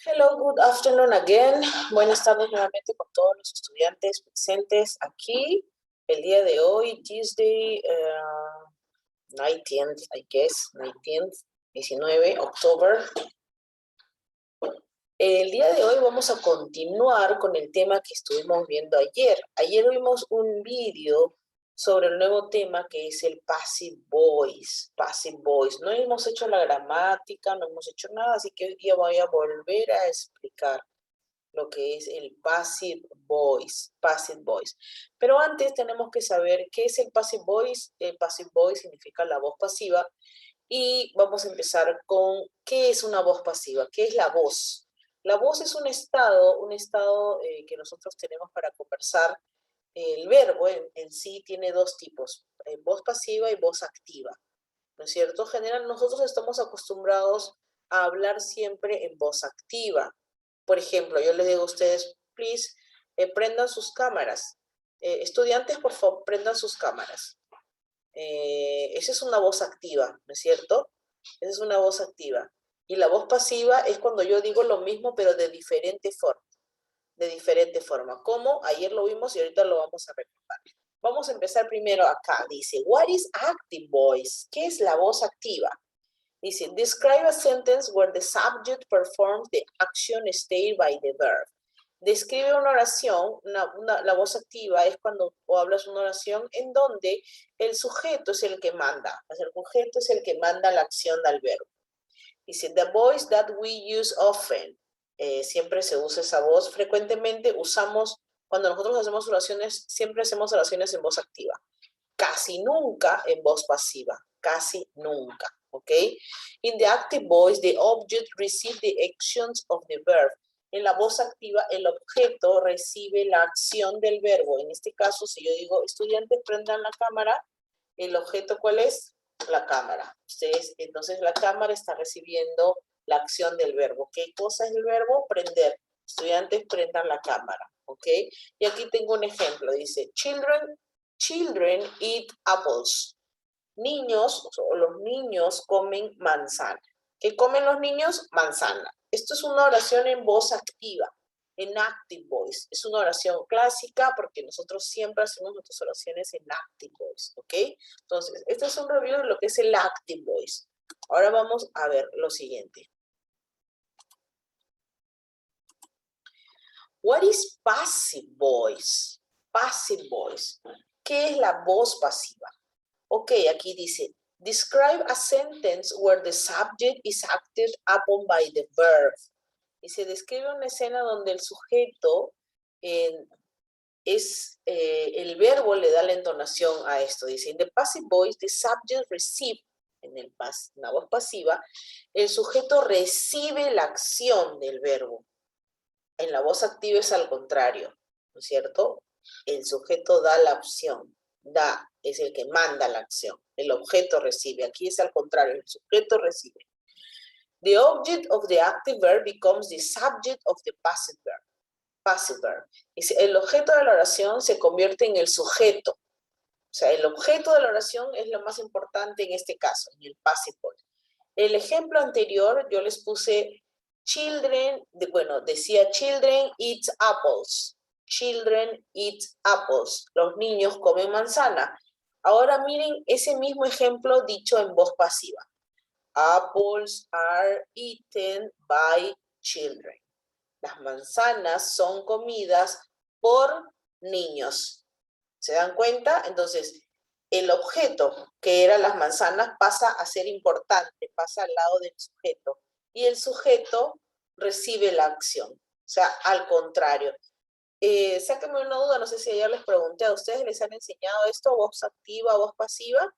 Hello, good afternoon again. Buenas tardes nuevamente con todos los estudiantes presentes aquí. El día de hoy, Tuesday, 19th, I guess, 19 October. El día de hoy vamos a continuar con el tema que estuvimos viendo ayer. Ayer vimos un vídeo sobre el nuevo tema que es el passive voice. Passive voice. No hemos hecho la gramática, no hemos hecho nada, así que hoy día voy a volver a explicar lo que es el passive voice, Pero antes tenemos que saber qué es el passive voice. El passive voice significa la voz pasiva y vamos a empezar con qué es una voz pasiva, qué es la voz. La voz es un estado que nosotros tenemos para conversar. El verbo en sí tiene dos tipos, voz pasiva y voz activa, ¿no es cierto? Generalmente nosotros estamos acostumbrados a hablar siempre en voz activa. Por ejemplo, yo les digo a ustedes, please, prendan sus cámaras. Estudiantes, por favor, prendan sus cámaras. Esa es una voz activa, ¿no es cierto? Esa es una voz activa. Y la voz pasiva es cuando yo digo lo mismo, pero de diferente forma. De diferente forma. Como ayer lo vimos y ahorita lo vamos a recordar. Vamos a empezar primero acá. Dice, what is active voice? ¿Qué es la voz activa? Dice, describe a sentence where the subject performs the action stated by the verb. Describe una oración, la voz activa es cuando hablas una oración en donde el sujeto es el que manda, el sujeto es el que manda la acción del verbo. Dice, the voice that we use often. Siempre se usa esa voz. Frecuentemente usamos, cuando nosotros hacemos oraciones, siempre hacemos oraciones en voz activa. Casi nunca en voz pasiva. Casi nunca. ¿Ok? In the active voice, the object receives the actions of the verb. En la voz activa, el objeto recibe la acción del verbo. En este caso, si yo digo, estudiantes, prendan la cámara, ¿el objeto cuál es? La cámara. Ustedes, entonces la cámara está recibiendo la acción del verbo. ¿Qué cosa es el verbo? Prender. Estudiantes, prendan la cámara. ¿Ok? Y aquí tengo un ejemplo. Dice, children eat apples. Niños, o los niños comen manzana. ¿Qué comen los niños? Manzana. Esto es una oración en voz activa, en active voice. Es una oración clásica porque nosotros siempre hacemos nuestras oraciones en active voice, ¿ok? Entonces, este es un review de lo que es el active voice. Ahora vamos a ver lo siguiente. What is passive voice? Passive voice. ¿Qué es la voz pasiva? Ok, aquí dice, describe a sentence where the subject is acted upon by the verb. Y se describe una escena donde el sujeto el verbo le da la entonación a esto. Dice, in the passive voice, the subject receive, en la voz pasiva, el sujeto recibe la acción del verbo. En la voz activa es al contrario, ¿no es cierto? El sujeto da la opción. Da, es el que manda la acción. El objeto recibe. Aquí es al contrario, el sujeto recibe. The object of the active verb becomes the subject of the passive verb. Passive verb. El objeto de la oración se convierte en el sujeto. O sea, el objeto de la oración es lo más importante en este caso, en el passive verb. El ejemplo anterior yo les puse children, decía children eat apples. Children eat apples. Los niños comen manzana. Ahora miren ese mismo ejemplo dicho en voz pasiva. Apples are eaten by children. Las manzanas son comidas por niños. ¿Se dan cuenta? Entonces, el objeto, que eran las manzanas, pasa a ser importante, pasa al lado del sujeto. Y el sujeto recibe la acción. O sea, al contrario. Sáquenme una duda, no sé si ayer les pregunté, ¿a ustedes les han enseñado esto, voz activa, voz pasiva,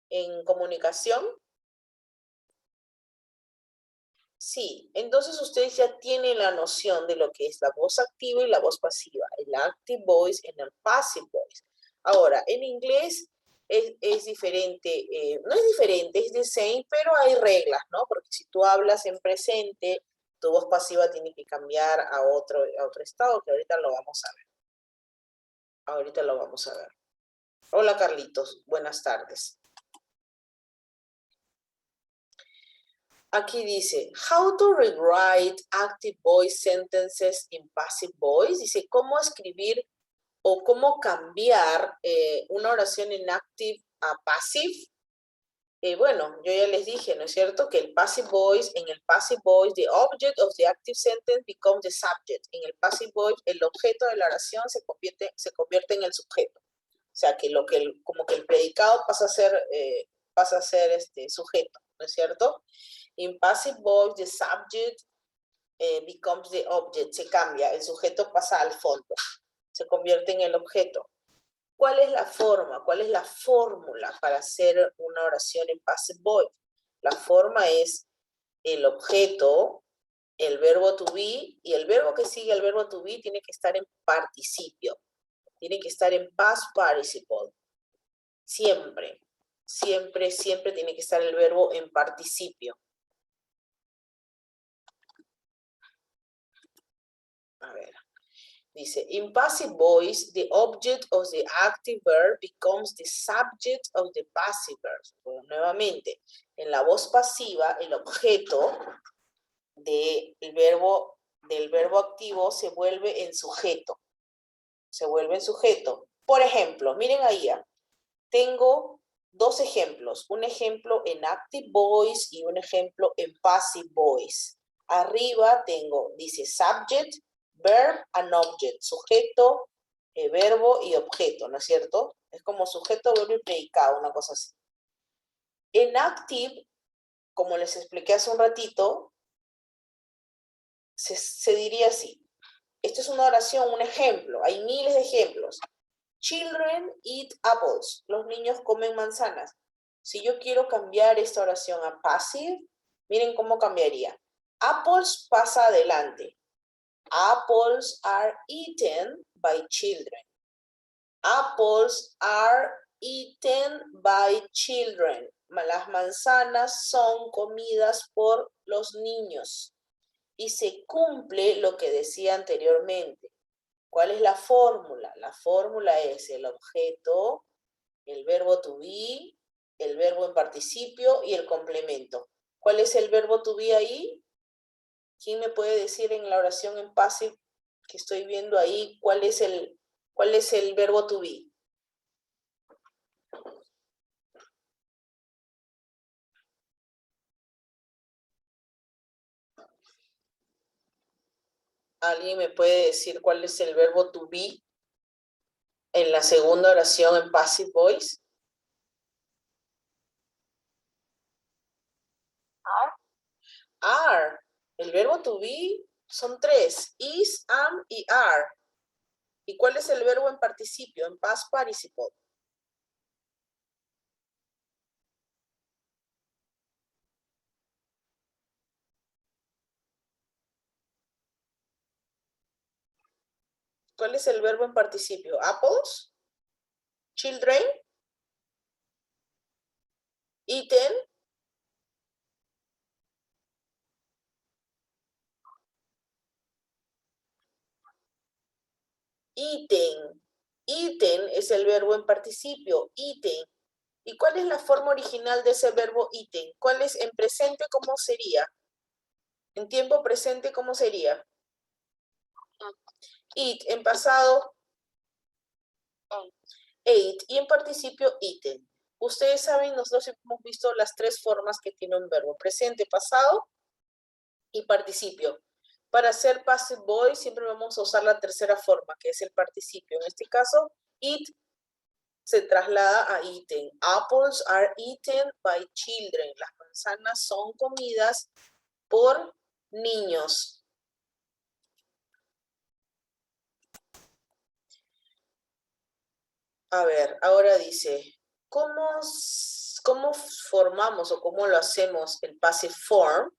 en comunicación? Sí, entonces ustedes ya tienen la noción de lo que es la voz activa y la voz pasiva, el active voice y el passive voice. Ahora, en inglés es diferente, no es diferente, es the same, pero hay reglas, ¿no? Porque si tú hablas en presente, tu voz pasiva tiene que cambiar a otro estado, que ahorita lo vamos a ver. Ahorita lo vamos a ver. Hola, Carlitos, buenas tardes. Aquí dice, how to rewrite active voice sentences in passive voice. Dice, cómo escribir o cómo cambiar una oración en active a passive. Bueno, yo ya les dije, ¿no es cierto? Que el passive voice, en el passive voice, the object of the active sentence becomes the subject. En el passive voice, el objeto de la oración se convierte en el sujeto. O sea, que como que el predicado pasa a ser sujeto, ¿no es cierto? In passive voice, the subject becomes the object. Se cambia, el sujeto pasa al fondo, se convierte en el objeto. ¿Cuál es la forma? ¿Cuál es la fórmula para hacer una oración en passive voice? La forma es el objeto, el verbo to be, y el verbo que sigue al verbo to be tiene que estar en participio. Tiene que estar en past participle. Siempre, siempre, siempre tiene que estar el verbo en participio. A ver. Dice, in passive voice, the object of the active verb becomes the subject of the passive verb. Bueno, nuevamente, en la voz pasiva, el objeto del verbo activo se vuelve en sujeto. Se vuelve en sujeto. Por ejemplo, miren ahí, tengo dos ejemplos. Un ejemplo en active voice y un ejemplo en passive voice. Arriba tengo, dice subject, verb and object, sujeto, verbo y objeto, ¿no es cierto? Es como sujeto, verbo y predicado, una cosa así. En active, como les expliqué hace un ratito, se diría así. Esto es una oración, un ejemplo, hay miles de ejemplos. Children eat apples, los niños comen manzanas. Si yo quiero cambiar esta oración a passive, miren cómo cambiaría. Apples pasa adelante. Apples are eaten by children. Apples are eaten by children. Las manzanas son comidas por los niños. Y se cumple lo que decía anteriormente. ¿Cuál es la fórmula? La fórmula es el objeto, el verbo to be, el verbo en participio y el complemento. ¿Cuál es el verbo to be ahí? ¿Quién me puede decir en la oración en passive que estoy viendo ahí cuál es el verbo to be? ¿Alguien me puede decir cuál es el verbo to be en la segunda oración en passive voice? Are. El verbo to be son tres. Is, am y are. ¿Y cuál es el verbo en participio, en past participle? ¿Cuál es el verbo en participio? Apples, children, eaten, eaten. Eaten es el verbo en participio, eaten. ¿Y cuál es la forma original de ese verbo eaten? ¿Cuál es en presente? ¿Cómo sería? En tiempo presente, ¿cómo sería? Eat. En pasado, ate. Y en participio, eaten. Ustedes saben, nosotros hemos visto las tres formas que tiene un verbo: presente, pasado y participio. Para hacer passive voice siempre vamos a usar la tercera forma, que es el participio. En este caso, eat se traslada a eaten. Apples are eaten by children. Las manzanas son comidas por niños. A ver, ahora dice, ¿cómo formamos o cómo lo hacemos el passive form?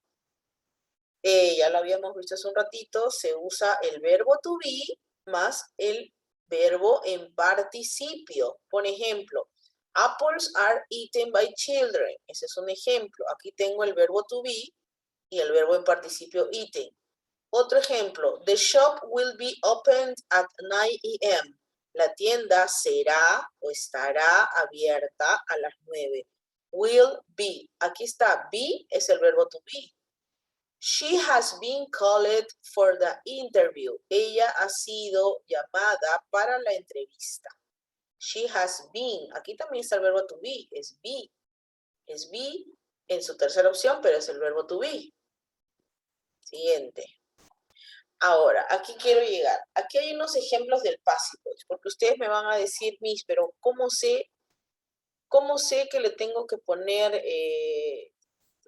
Ya lo habíamos visto hace un ratito, se usa el verbo to be más el verbo en participio. Por ejemplo, apples are eaten by children. Ese es un ejemplo. Aquí tengo el verbo to be y el verbo en participio eaten. Otro ejemplo, the shop will be opened at 9 a.m. La tienda será o estará abierta a las 9. will be. Aquí está, be es el verbo to be. She has been called for the interview. Ella ha sido llamada para la entrevista. She has been. Aquí también está el verbo to be. Es be. Es be en su tercera opción, pero es el verbo to be. Siguiente. Ahora, aquí quiero llegar. Aquí hay unos ejemplos del passive voice, porque ustedes me van a decir, Miss, pero ¿cómo sé que le tengo que poner,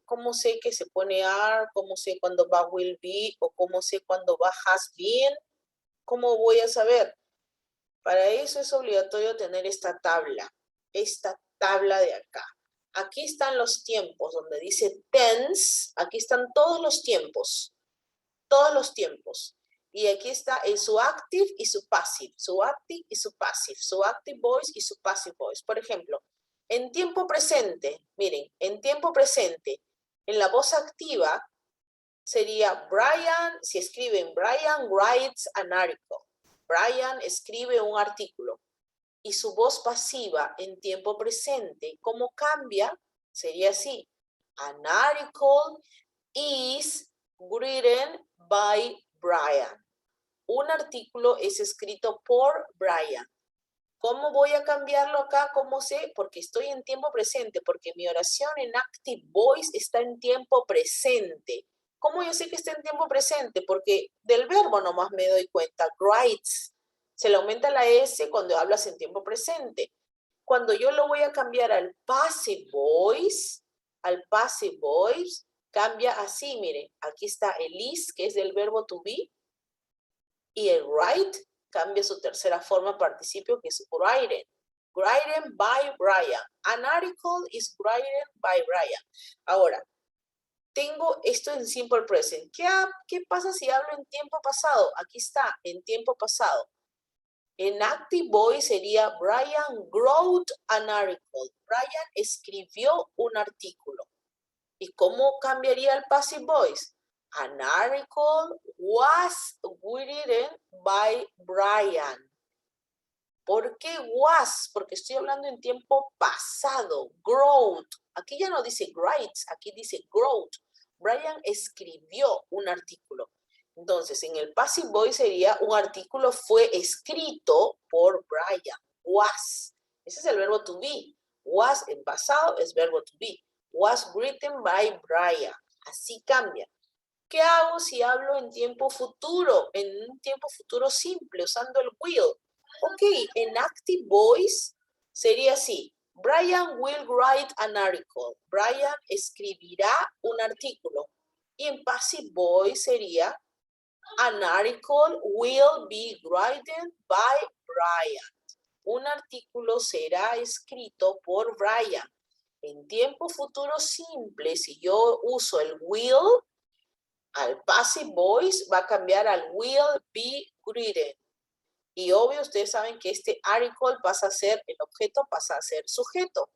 cómo sé que se pone are, cómo sé cuándo va will be, o cómo sé cuándo va has been? ¿Cómo voy a saber? Para eso es obligatorio tener esta tabla de acá. Aquí están los tiempos, donde dice tense, aquí están todos los tiempos. Y aquí está su active y su passive, su active y su passive, su active voice y su passive voice. Por ejemplo, en tiempo presente, miren, en tiempo presente, en la voz activa sería Brian, si escriben Brian writes an article. Brian escribe un artículo. Y su voz pasiva en tiempo presente, ¿cómo cambia? Sería así. An article is written by Brian. Un artículo es escrito por Brian. ¿Cómo voy a cambiarlo acá? ¿Cómo sé? Porque estoy en tiempo presente, porque mi oración en active voice está en tiempo presente. ¿Cómo yo sé que está en tiempo presente? Porque del verbo nomás me doy cuenta. Writes. Se le aumenta la S cuando hablas en tiempo presente. Cuando yo lo voy a cambiar al passive voice, cambia así, miren. Aquí está el is, que es del verbo to be, y el write cambia su tercera forma participio, que es written. Written by Brian. An article is written by Brian. Ahora, tengo esto en simple present. ¿Qué pasa si hablo en tiempo pasado? Aquí está, en tiempo pasado. En active voice sería Brian wrote an article. Brian escribió un artículo. ¿Y cómo cambiaría el passive voice? An article was written by Brian. ¿Por qué was? Porque estoy hablando en tiempo pasado. Wrote. Aquí ya no dice writes, aquí dice wrote. Brian escribió un artículo. Entonces, en el passive voice sería un artículo fue escrito por Brian. Was. Ese es el verbo to be. Was en pasado es verbo to be. Was written by Brian. Así cambia. ¿Qué hago si hablo en tiempo futuro? En un tiempo futuro simple, usando el will. Ok, en active voice sería así. Brian will write an article. Brian escribirá un artículo. Y en passive voice sería an article will be written by Brian. Un artículo será escrito por Brian. En tiempo futuro simple, si yo uso el will, al passive voice va a cambiar al will be written. Y obvio, ustedes saben que este article pasa a ser, el objeto pasa a ser sujeto.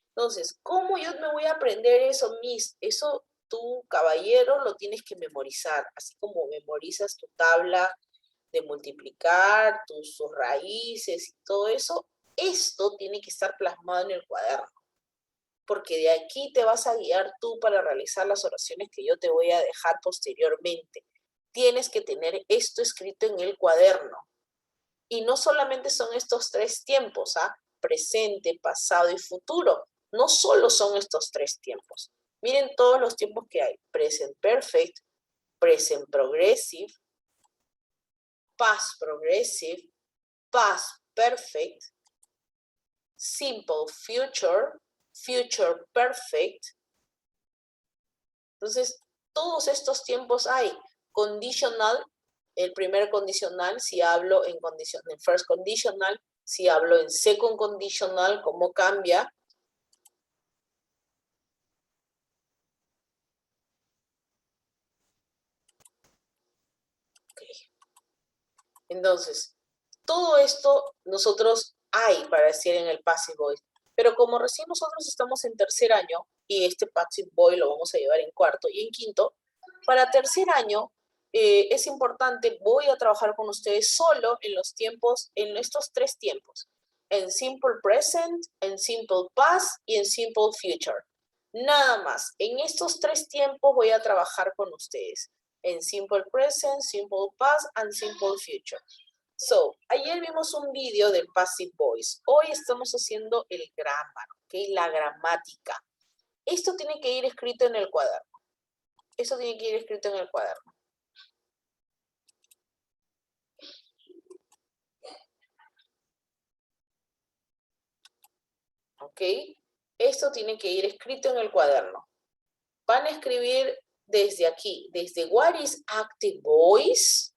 Entonces, ¿cómo yo me voy a aprender eso, Miss? Eso tú, caballero, lo tienes que memorizar. Así como memorizas tu tabla de multiplicar, tus raíces y todo eso, esto tiene que estar plasmado en el cuaderno. Porque de aquí te vas a guiar tú para realizar las oraciones que yo te voy a dejar posteriormente. Tienes que tener esto escrito en el cuaderno. Y no solamente son estos tres tiempos, ¿ah? Presente, pasado y futuro. No solo son estos tres tiempos. Miren todos los tiempos que hay. Present perfect, present progressive, past progressive, past perfect, simple future, future perfect. Entonces, todos estos tiempos hay. Conditional, el primer condicional, si hablo en first conditional, si hablo en second conditional, ¿cómo cambia? Okay. Entonces, todo esto nosotros hay para decir en el passive voice. Pero como recién nosotros estamos en tercer año, y este passive voice lo vamos a llevar en cuarto y en quinto, para tercer año es importante, voy a trabajar con ustedes solo en los tiempos, en estos tres tiempos. en simple present, en simple past y en simple future. Nada más. En estos 3 tiempos voy a trabajar con ustedes. En simple present, simple past and simple future. So, ayer vimos un video del passive voice. Hoy estamos haciendo el grammar, ¿ok? La gramática. Esto tiene que ir escrito en el cuaderno. Esto tiene que ir escrito en el cuaderno. ¿Ok? Esto tiene que ir escrito en el cuaderno. Van a escribir desde aquí, desde what is active voice,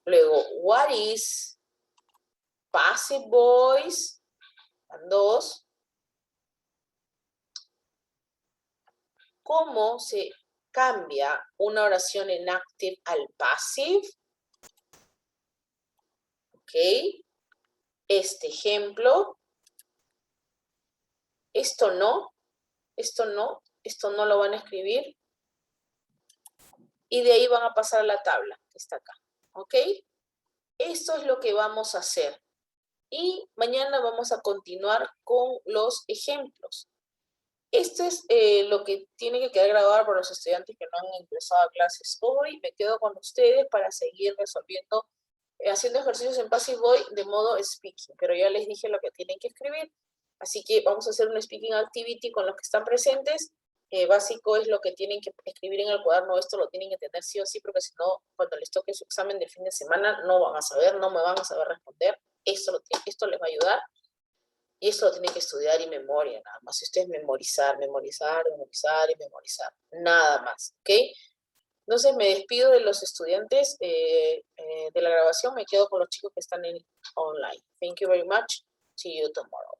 luego what is passive voice, van 2, cómo se cambia una oración en active al passive, ¿ok? Este ejemplo, esto no lo van a escribir, y de ahí van a pasar a la tabla, que está acá, ¿ok? Esto es lo que vamos a hacer. Y mañana vamos a continuar con los ejemplos. Esto es lo que tiene que quedar grabado por los estudiantes que no han ingresado a clases hoy. Me quedo con ustedes para seguir resolviendo, haciendo ejercicios en Passive Voice de modo speaking. Pero ya les dije lo que tienen que escribir. Así que vamos a hacer un speaking activity con los que están presentes. Básico es lo que tienen que escribir en el cuaderno. Esto lo tienen que tener sí o sí, porque si no, cuando les toque su examen de fin de semana, no van a saber, no me van a saber responder. Esto les va a ayudar. Y eso lo tienen que estudiar y memoria nada más. Esto es memorizar, memorizar, memorizar y memorizar. Nada más, ¿ok? Entonces me despido de los estudiantes de la grabación. Me quedo con los chicos que están en online. Thank you very much. See you tomorrow.